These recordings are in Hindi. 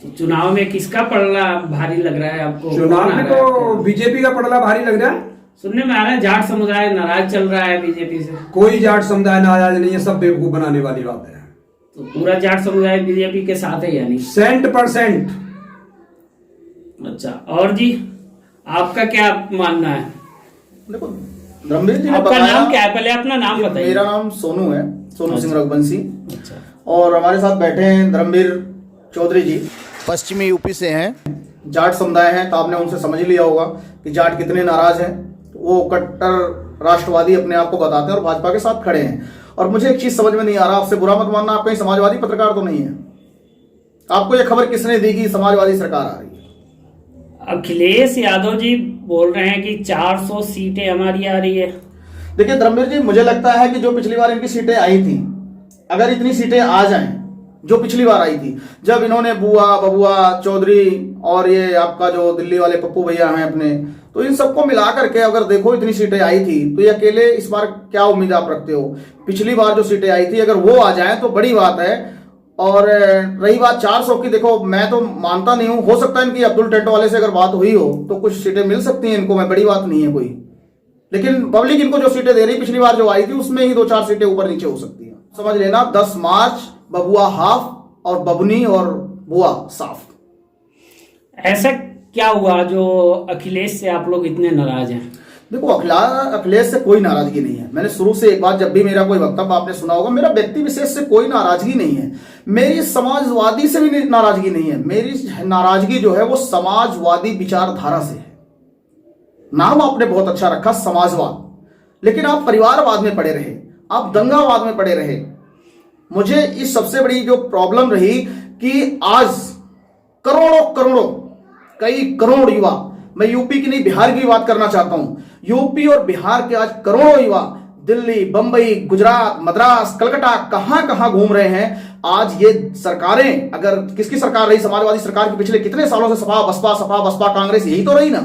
तो चुनाव में किसका पलड़ा भारी लग रहा है आपको? चुनाव में तो बीजेपी का पलड़ा भारी लग रहा है। सुनने में आ रहा है जाट समुदाय नाराज चल रहा है बीजेपी से। कोई जाट समुदाय नाराज नहीं है, सब बेवकूफ बनाने वाली बात है। तो पूरा जाट समुदाय बीजेपी के साथ है यानी 100%। अच्छा, और जी आपका क्या मानना है? देखो धर्मवीर जी ने आपका बताया, नाम क्या है? पहले अपना नाम बताइए। मेरा नाम सोनू है, सोनू सिंह रघुवंशी। अच्छा, और हमारे साथ बैठे हैं धर्मवीर चौधरी जी, पश्चिमी यूपी से हैं, जाट समुदाय हैं। तो आपने उनसे समझ लिया होगा कि जाट कितने नाराज हैं। वो कट्टर राष्ट्रवादी अपने आप को बताते हैं और भाजपा के साथ खड़े हैं। और मुझे एक चीज समझ में नहीं आ रहा, आपसे बुरा मत मानना, आप कहीं समाजवादी पत्रकार तो नहीं है? आपको ये खबर किसने दी कि समाजवादी सरकार आ रही है? अखिलेश यादव जी बोल रहे हैं कि 400 सीटें हमारी आ रही है। देखिए धर्मवीर जी, मुझे लगता है कि जो पिछली बार इनकी सीटें आई थी, अगर इतनी सीटें आ जाएं जो पिछली बार आई थी, जब इन्होंने बुआ बबुआ चौधरी और ये आपका जो दिल्ली वाले पप्पू भैया हैं अपने, तो इन सबको मिला करके अगर देखो इतनी सीटें आई थी, तो ये अकेले इस बार क्या उम्मीद आप रखते हो? पिछली बार जो सीटें आई थी अगर वो आ जाएं तो बड़ी बात है। और रही बात 400 की, देखो मैं तो मानता नहीं हूं, हो सकता है इनकी अब्दुल टेंटो वाले से अगर बात हुई हो तो कुछ सीटें मिल सकती हैं इनको, मैं बड़ी बात नहीं है कोई। लेकिन पब्लिक इनको जो सीटें दे रही पिछली बार जो आई थी उसमें ही 2-4 सीटें ऊपर नीचे हो सकती है। समझ लेना 10 मार्च बबुआ हाफ और बबनी और बुआ साफ। ऐसा क्या हुआ जो अखिलेश से आप लोग इतने नाराज हैं? देखो अखिलेश से कोई नाराजगी नहीं है। मैंने शुरू से एक बात, जब भी मेरा कोई वक्तव्य आपने सुना होगा, मेरा व्यक्ति विशेष से कोई नाराजगी नहीं है, मेरी समाजवादी से भी नाराजगी नहीं है। मेरी नाराजगी जो है वो समाजवादी विचारधारा से है। नाम आपने बहुत अच्छा रखा समाजवाद, लेकिन आप परिवारवाद में पड़े रहे, आप दंगावाद में पड़े रहे। मुझे इस सबसे बड़ी जो प्रॉब्लम रही कि आज करोड़ों कई करोड़ युवा, मैं यूपी की नहीं बिहार की बात करना चाहता हूं, यूपी और बिहार के आज करोड़ों युवा दिल्ली, बंबई, गुजरात, मद्रास, कलकत्ता कहां कहां घूम रहे हैं। आज ये सरकारें, अगर किसकी सरकार रही, समाजवादी सरकार की पिछले कितने सालों से सपा बसपा कांग्रेस यही तो रही ना।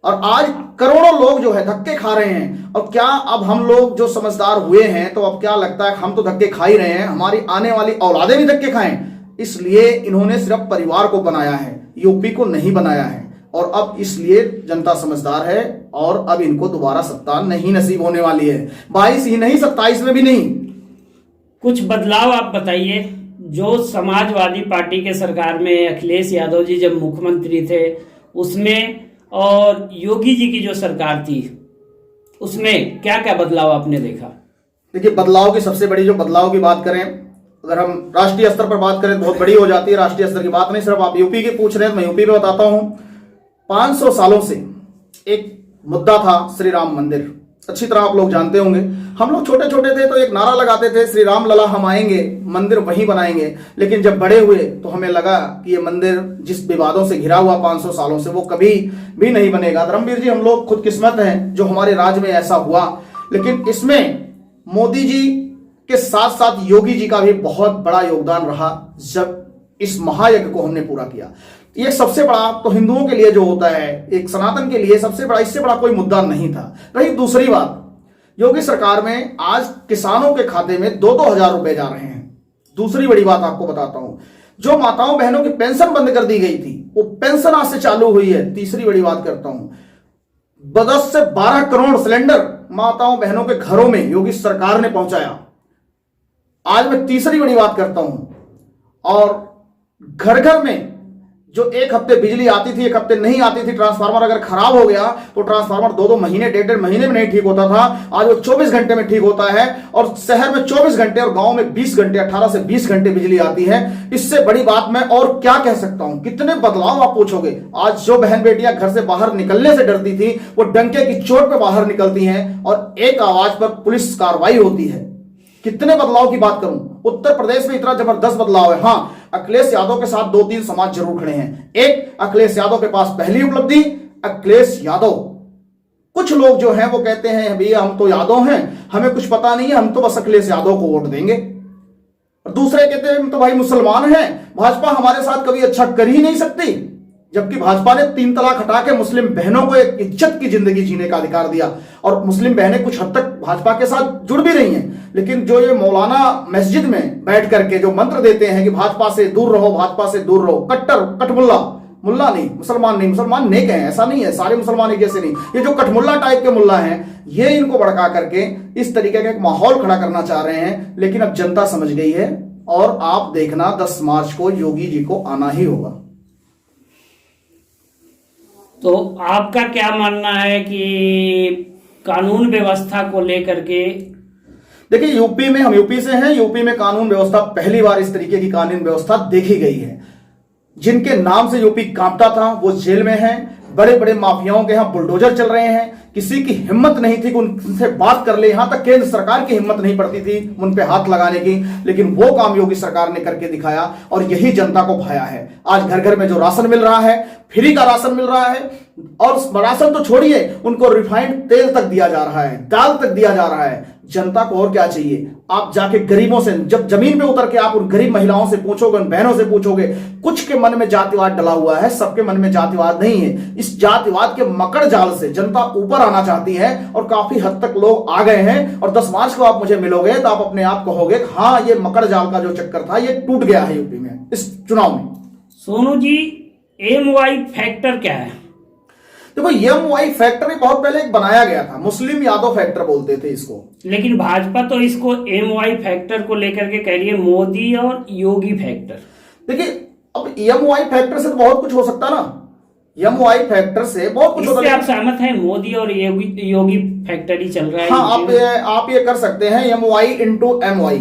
और आज करोड़ों लोग जो है धक्के खा रहे हैं। और क्या अब हम लोग जो समझदार हुए हैं तो अब क्या लगता है हम तो धक्के खा ही रहे हैं, हमारी आने वाली औलादें भी धक्के खाएं। इसलिए इन्होंने सिर्फ परिवार को बनाया है, यूपी को नहीं बनाया है। और अब इसलिए जनता समझदार है और अब इनको दोबारा सत्ता नहीं नसीब होने वाली है, 22 ही नहीं 27 में भी नहीं। कुछ बदलाव आप बताइए। जो समाजवादी पार्टी के सरकार में अखिलेश यादव जी जब मुख्यमंत्री थे उसमें, और योगी जी की जो सरकार थी उसमें क्या क्या बदलाव आपने देखा? देखिए बदलाव की सबसे बड़ी, जो बदलाव की बात करें, अगर हम राष्ट्रीय स्तर पर बात करें बहुत बड़ी हो जाती है। राष्ट्रीय स्तर की बात नहीं, सिर्फ आप यूपी की पूछ रहे हैं तो मैं यूपी में बताता हूं। 500 सालों से एक मुद्दा था श्री राम मंदिर, अच्छी तरह आप लोग जानते होंगे। हम लोग छोटे छोटे थे तो एक नारा लगाते थे, श्री राम लला हम आएंगे, मंदिर वहीं बनाएंगे। लेकिन जब बड़े हुए तो हमें लगा कि ये मंदिर जिस विवादों से घिरा हुआ 500 सालों से, वो कभी भी नहीं बनेगा। धर्मवीर जी, हम लोग खुदकिस्मत हैं जो हमारे राज्य में ऐसा हुआ। लेकिन इसमें मोदी जी के साथ साथ योगी जी का भी बहुत बड़ा योगदान रहा जब इस महायज्ञ को हमने पूरा किया। ये सबसे बड़ा तो हिंदुओं के लिए जो होता है, एक सनातन के लिए सबसे बड़ा, इससे बड़ा कोई मुद्दा नहीं था। रही दूसरी बात, योगी सरकार में आज किसानों के खाते में 2-2 हजार रुपए जा रहे हैं। दूसरी बड़ी बात आपको बताता हूं, जो माताओं बहनों की पेंशन बंद कर दी गई थी वो पेंशन आज से चालू हुई है। तीसरी बड़ी बात करता हूं, 10 से 12 करोड़ सिलेंडर माताओं बहनों के घरों में योगी सरकार ने पहुंचाया। आज मैं तीसरी बड़ी बात करता हूं, और घर घर में जो एक हफ्ते बिजली आती थी, एक हफ्ते नहीं आती थी, ट्रांसफार्मर अगर खराब हो गया तो ट्रांसफार्मर 2-2 महीने, 1.5 महीने में नहीं ठीक होता था, आज वो 24 घंटे में ठीक होता है। और शहर में 24 घंटे और गांव में 20 घंटे, 18 से 20 घंटे बिजली आती है। इससे बड़ी बात मैं और क्या कह सकता हूं? कितने बदलाव आप पूछोगे। आज जो बहन बेटियां घर से बाहर निकलने से डरती थी वो डंके की चोट पे बाहर निकलती हैं और एक आवाज पर पुलिस कार्रवाई होती है। कितने बदलाव की बात करूं, उत्तर प्रदेश में इतना जबरदस्त बदलाव है। हां, अखिलेश यादव के साथ 2-3 समाज जरूर खड़े हैं। एक, अखिलेश यादव के पास पहली उपलब्धि, अखिलेश यादव। कुछ लोग जो हैं वो कहते हैं भैया हम तो यादव हैं, हमें कुछ पता नहीं है, हम तो बस अखिलेश यादव को वोट देंगे। और दूसरे कहते हैं हम तो भाई मुसलमान हैं, भाजपा हमारे साथ कभी अच्छा कर ही नहीं सकती। जबकि भाजपा ने 3 तलाक हटा के मुस्लिम बहनों को एक इज्जत की जिंदगी जीने का अधिकार दिया। और मुस्लिम बहनें कुछ हद तक भाजपा के साथ जुड़ भी रही हैं, लेकिन जो ये मौलाना मस्जिद में बैठ करके जो मंत्र देते हैं कि भाजपा से दूर रहो, भाजपा से दूर रहो, कटमुल्ला, मुल्ला नहीं, मुसलमान नेक हैं, ऐसा नहीं है, सारे मुसलमान एक जैसे नहीं, ये जो कटमुल्ला टाइप के मुल्ला हैं, ये इनको भड़का करके इस तरीके का एक माहौल खड़ा करना चाह रहे हैं। लेकिन अब जनता समझ गई है और आप देखना 10 मार्च को योगी जी को आना ही होगा। तो आपका क्या मानना है कि कानून व्यवस्था को लेकर के? देखिए, यूपी में, हम यूपी से हैं, यूपी में कानून व्यवस्था पहली बार इस तरीके की कानून व्यवस्था देखी गई है। जिनके नाम से यूपी कांपता था वो जेल में हैं, बड़े बड़े माफियाओं के यहां बुलडोजर चल रहे हैं, किसी की हिम्मत नहीं थी कि उनसे बात कर ले, यहां तक केंद्र सरकार की हिम्मत नहीं पड़ती थी उन पे हाथ लगाने की, लेकिन वो काम योगी सरकार ने करके दिखाया और यही जनता को भाया है। आज घर घर में जो राशन मिल रहा है, फ्री का राशन मिल रहा है, और राशन तो छोड़िए, उनको रिफाइंड तेल तक दिया जा रहा है, दाल तक दिया जा रहा है। जनता को और क्या चाहिए? आप जाके गरीबों से, जब जमीन पे उतर के आप उन गरीब महिलाओं से पूछोगे, उन बहनों से पूछोगे, कुछ के मन में जातिवाद डला हुआ है, सबके मन में जातिवाद नहीं है। इस जातिवाद के मकड़ जाल से जनता ऊपर आना चाहती है और काफी हद तक लोग आ गए हैं। और 10 मार्च को आप मुझे मिलोगे तो आप अपने आप कहोगे हाँ, ये मकड़ जाल का जो चक्कर था ये टूट गया है यूपी में इस चुनाव में। सोनू जी, MY फैक्टर क्या है? देखो, MY फैक्टर बहुत पहले एक बनाया गया था, मुस्लिम यादव फैक्टर बोलते थे इसको, लेकिन भाजपा तो इसको MY फैक्टर को लेकर के कह रही है मोदी और योगी फैक्टर। देखिए, अब MY फैक्टर से तो बहुत कुछ हो सकता ना, MY फैक्टर से बहुत कुछ होता है। आप सहमत हैं? मोदी और योगी फैक्टर ही चल रहा है। हाँ, आप ये कर सकते हैं, MY into MY,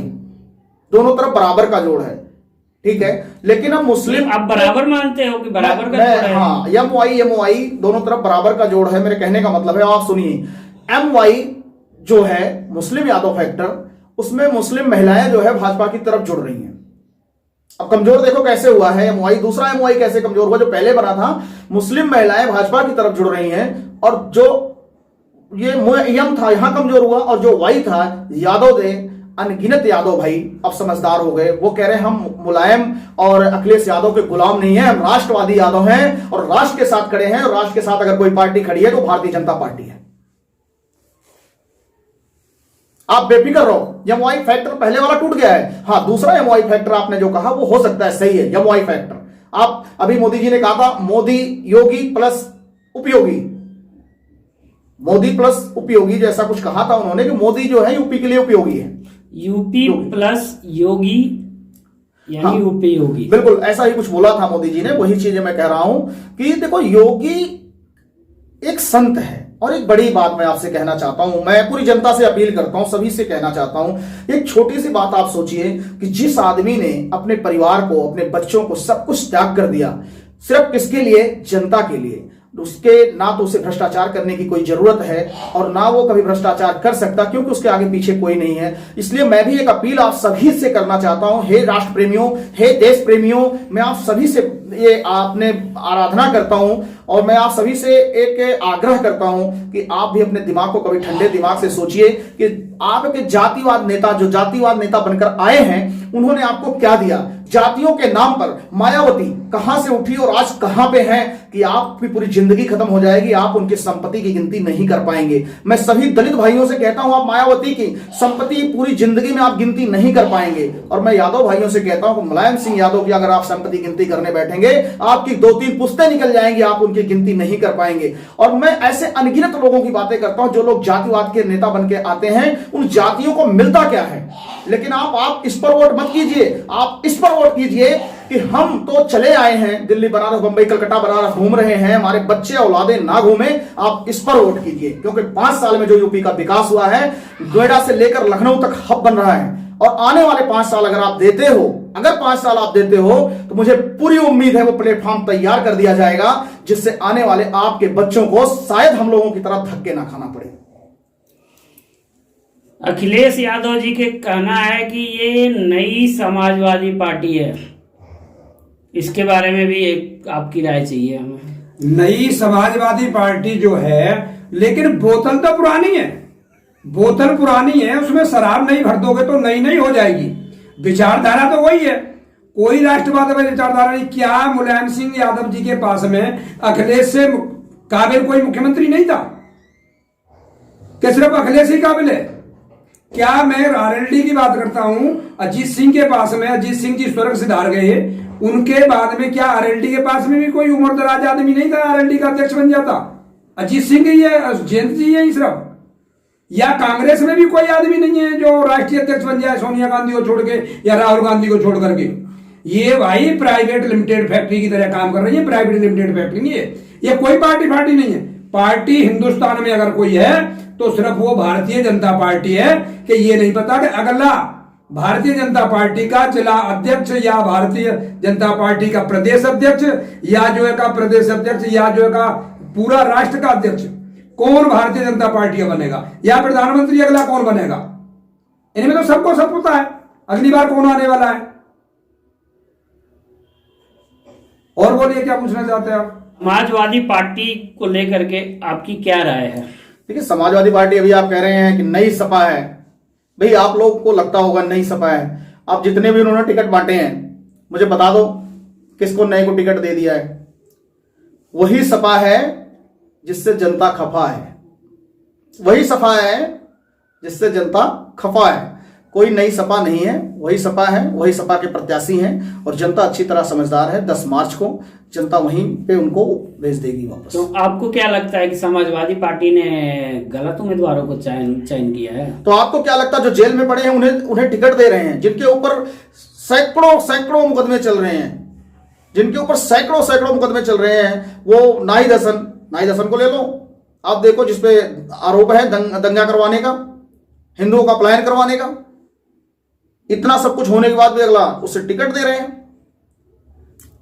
दोनों तरफ बराबर का जोड़ है, ठीक है। लेकिन अब मुस्लिम, आप बराबर मानते हो कि बराबर का जोड़ है? हाँ, MY दोनों तरफ बराबर का जोड़ है। मेरे कहने का मतलब है, आप सुनिए, MY जो है मुस्लिम यादव फैक्टर, उसमें मुस्लिम महिलाएं जो है भाजपा की तरफ जुड़ रही हैं। अब कमजोर देखो कैसे हुआ है MY, दूसरा MY कैसे कमजोर हुआ? जो पहले बना था, मुस्लिम महिलाएं भाजपा की तरफ जुड़ रही हैं, और जो ये M था यहां कमजोर हुआ, और जो Y था, यादव दे, अनगिनत यादव भाई अब समझदार हो गए, वो कह रहे हैं हम मुलायम और अखिलेश यादव के गुलाम नहीं है, हम राष्ट्रवादी यादव हैं और राष्ट्र के साथ खड़े हैं, और राष्ट्र के साथ अगर कोई पार्टी खड़ी है तो भारतीय जनता पार्टी है। आप बेफिक्र रहो, MY फैक्टर पहले वाला टूट गया है। हाँ, दूसरा MY फैक्टर आपने जो कहा वो हो सकता है, सही है, MY फैक्टर। आप अभी मोदी जी ने कहा था मोदी योगी प्लस उपयोगी, मोदी प्लस उपयोगी जैसा कुछ कहा था उन्होंने, कि मोदी जो है यूपी के लिए उपयोगी है, यूपी प्लस योगी यानी हाँ, उपयोगी। बिल्कुल ऐसा ही कुछ बोला था मोदी जी ने, वही चीजें मैं कह रहा हूं कि देखो, योगी एक संत है। और एक बड़ी बात मैं आपसे कहना चाहता हूं, मैं पूरी जनता से अपील करता हूं, सभी से कहना चाहता हूं, एक छोटी सी बात आप सोचिए कि जिस आदमी ने अपने परिवार को, अपने बच्चों को सब कुछ त्याग कर दिया, सिर्फ किसके लिए? जनता के लिए। उसके ना तो उसे भ्रष्टाचार करने की कोई जरूरत है और ना वो कभी भ्रष्टाचार कर सकता, क्योंकि उसके आगे पीछे कोई नहीं है। इसलिए मैं भी एक अपील आप सभी से करना चाहता हूं, हे राष्ट्र प्रेमियों, हे देश प्रेमियों, मैं आप सभी से ये आपने आराधना करता हूं और मैं आप सभी से एक आग्रह करता हूं कि आप भी अपने दिमाग को कभी ठंडे दिमाग से सोचिए कि आपके जातिवाद नेता, जो जातिवाद नेता बनकर आए हैं, उन्होंने आपको क्या दिया? जातियों के नाम पर मायावती कहां से उठी और आज कहां पे हैं कि आपकी पूरी जिंदगी खत्म हो जाएगी, आप उनकी संपत्ति की गिनती नहीं कर पाएंगे। मैं सभी दलित भाइयों से कहता हूं, आप मायावती की संपत्ति पूरी जिंदगी में आप गिनती नहीं कर पाएंगे। और मैं यादव भाइयों से कहता हूं, मुलायम सिंह यादव की अगर आप संपत्ति गिनती करने बैठेंगे, आपकी 2-3 पुश्तें निकल जाएंगी, आप उनकी गिनती नहीं कर पाएंगे। और मैं ऐसे अनगिनत लोगों की बातें करता हूं जो लोग जातिवाद के नेता बन के आते हैं, उन जातियों को मिलता क्या है? लेकिन आप इस पर वोट मत कीजिए, आप इस पर वोट कीजिए कि हम तो चले आए हैं, दिल्ली बनारस बंबई कलकत्ता बनारस घूम रहे हैं, हमारे बच्चे औलादे ना घूमे। आप इस पर वोट कीजिए, क्योंकि 5 साल में जो यूपी का विकास हुआ है, नोएडा से लेकर लखनऊ तक हब बन रहा है। और आने वाले 5 साल अगर आप देते हो, अगर 5 साल आप देते हो, तो मुझे पूरी उम्मीद है वो प्लेटफॉर्म तैयार कर दिया जाएगा, जिससे आने वाले आपके बच्चों को शायद हम लोगों की तरह धक्के ना खाना पड़े। अखिलेश यादव जी के कहना है कि ये नई समाजवादी पार्टी है, इसके बारे में भी एक आपकी राय चाहिए हमें। नई समाजवादी पार्टी जो है, लेकिन बोतल तो पुरानी है, बोतल पुरानी है, उसमें शराब नहीं भर दोगे तो नई नहीं हो जाएगी। विचारधारा तो वही है, कोई राष्ट्रवाद में विचारधारा नहीं। क्या मुलायम सिंह यादव जी के पास में अखिलेश से काबिल कोई मुख्यमंत्री नहीं था? क्या सिर्फ अखिलेश ही काबिल है? क्या मैं आरएलडी की बात करता हूं, अजीत सिंह के पास में, अजीत सिंह जी स्वर्ग सिधार गए, उनके बाद में क्या आरएलडी के पास में भी कोई उम्रदराज आदमी नहीं था आरएलडी का अध्यक्ष बन जाता? अजीत सिंह ही है, जयंत जी है सिर्फ। या कांग्रेस में भी कोई आदमी नहीं है जो राष्ट्रीय अध्यक्ष बन जाए सोनिया गांधी को छोड़ के या राहुल गांधी को छोड़ करके। ये भाई प्राइवेट लिमिटेड फैक्ट्री की तरह काम कर रही है, प्राइवेट लिमिटेड फैक्ट्री नहीं है ये, कोई पार्टी नहीं है। पार्टी हिंदुस्तान में अगर कोई है तो सिर्फ वो भारतीय जनता पार्टी है। कि ये नहीं पता कि अगला भारतीय जनता पार्टी का जिला अध्यक्ष या भारतीय जनता पार्टी का प्रदेश अध्यक्ष या जो है का प्रदेश अध्यक्ष या जो है का पूरा राष्ट्र का अध्यक्ष कौन भारतीय जनता पार्टी का बनेगा या प्रधानमंत्री अगला कौन बनेगा, इनमें तो सबको सब पता है अगली बार कौन आने वाला है। और बोलिए क्या पूछना चाहते हैं आप? समाजवादी पार्टी को लेकर के आपकी क्या राय है? देखिए, समाजवादी पार्टी, अभी आप कह रहे हैं कि नई सपा है, भाई आप लोग को लगता होगा नई सपा है। आप जितने भी उन्होंने टिकट बांटे हैं मुझे बता दो किसको नए को टिकट दे दिया है? वही सपा है जिससे जनता खफा है, वही सपा है जिससे जनता खफा है। कोई नई सपा नहीं है, वही सपा है, वही सपा के प्रत्याशी हैं और जनता अच्छी तरह समझदार है। 10 मार्च को जनता वहीं पे उनको भेज देगी वापस। तो आपको क्या लगता है कि समाजवादी पार्टी ने गलत उम्मीदवारों को चयन किया है? तो आपको क्या लगता है जो जेल में पड़े हैं उन्हें टिकट दे रहे हैं, जिनके ऊपर सैकड़ों मुकदमे चल रहे हैं, जिनके ऊपर सैकड़ों मुकदमे चल रहे हैं, वो नाहिद हसन को ले लो आप, देखो जिसपे आरोप है दंगा करवाने का, हिंदुओं का पलायन करवाने का। इतना सब कुछ होने के बाद भी अगला उससे टिकट दे रहे हैं।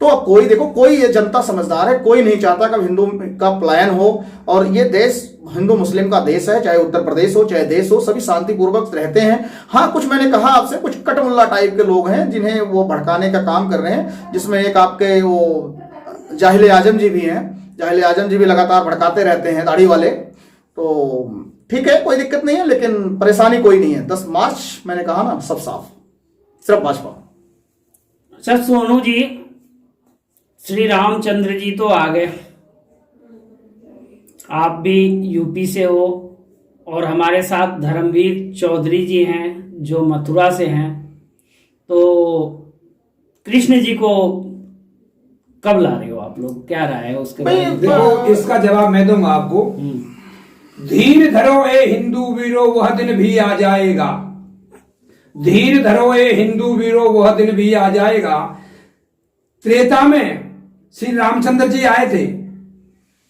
तो अब कोई देखो, कोई ये जनता समझदार है, कोई नहीं चाहता कि हिंदू का पलायन हो। और ये देश हिंदू मुस्लिम का देश है, चाहे उत्तर प्रदेश हो चाहे देश हो, सभी शांतिपूर्वक रहते हैं। हाँ, कुछ मैंने कहा आपसे, कुछ कटमुल्ला टाइप के लोग हैं जिन्हें वो भड़काने का काम कर रहे हैं, जिसमें एक आपके वो जाहिल आजम जी भी हैं। जाहिल आजम जी भी लगातार भड़काते रहते हैं, दाढ़ी वाले। तो ठीक है, कोई दिक्कत नहीं है, लेकिन परेशानी कोई नहीं है। 10 मार्च मैंने कहा ना, सब साफ, सिर्फ भाजपा। अच्छा सोनू जी, श्री रामचंद्र जी तो आ गए, आप भी यूपी से हो और हमारे साथ धर्मवीर चौधरी जी हैं जो मथुरा से हैं। तो कृष्ण जी को कब ला रहे हो आप लोग, क्या राय है उसके बारे में? देखो, इसका जवाब मैं दूंगा आपको। धीर धरो ए हिंदू वीरो, वह दिन भी आ जाएगा। धीर धरो ए हिंदू वीरो, वह दिन भी आ जाएगा। त्रेता में श्री रामचंद्र जी आए थे,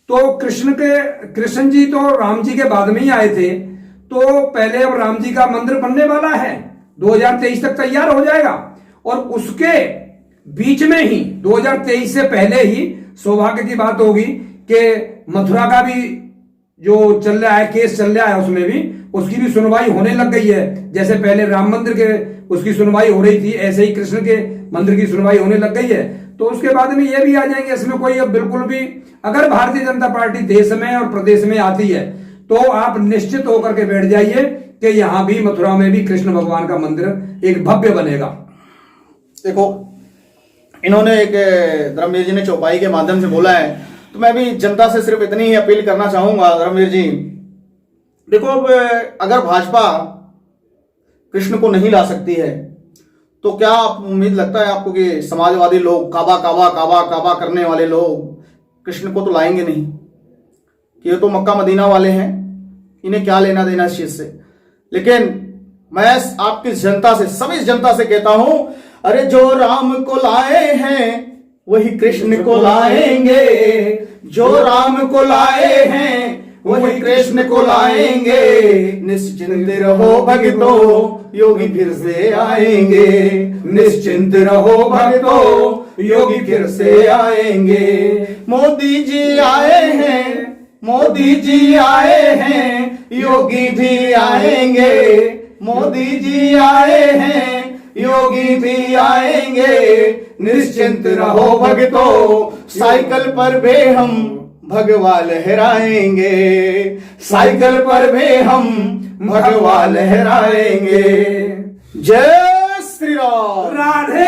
तो कृष्ण जी तो राम जी के बाद में ही आए थे। तो पहले अब राम जी का मंदिर बनने वाला है, 2023 तक तैयार हो जाएगा। और उसके बीच में ही 2023 से पहले ही सौभाग्य की बात होगी कि मथुरा का भी जो चल रहा है, केस चल रहा है, उसमें भी उसकी भी सुनवाई होने लग गई है। जैसे पहले राम मंदिर के उसकी सुनवाई हो रही थी, ऐसे ही कृष्ण के मंदिर की सुनवाई होने लग गई है। तो उसके बाद में ये भी आ जाएंगे। इसमें कोई अब बिल्कुल भी, अगर भारतीय जनता पार्टी देश में और प्रदेश में आती है तो आप निश्चित होकर के बैठ जाइए कि यहां भी मथुरा में भी कृष्ण भगवान का मंदिर एक भव्य बनेगा। देखो, इन्होंने एक धर्मवीर जी ने चौपाई के माध्यम से बोला है, तो मैं भी जनता से सिर्फ इतनी ही अपील करना चाहूंगा। धर्मवीर जी देखो, अब अगर भाजपा कृष्ण को नहीं ला सकती है तो क्या उम्मीद लगता है आपको कि समाजवादी लोग, काबा करने वाले लोग कृष्ण को तो लाएंगे नहीं? कि ये तो मक्का मदीना वाले हैं, इन्हें क्या लेना देना इस चीज से। लेकिन मैं आपकी जनता से, सभी जनता से कहता हूं, अरे जो राम को लाए हैं वही कृष्ण को लाएंगे, जो राम को लाए हैं वही कृष्ण को लाएंगे। निश्चिंत रहो भक्तों, योगी फिर से आएंगे। निश्चिंत रहो भक्तों, योगी फिर से आएंगे। मोदी जी आए हैं, मोदी जी आए हैं, योगी भी आएंगे। मोदी जी आए हैं, योगी भी आएंगे। निश्चिंत रहो भक्तों, साइकिल पर भी हम भगवा लहराएंगे। साइकिल पर भी हम भगवा लहराएंगे। जय श्री राम। राधे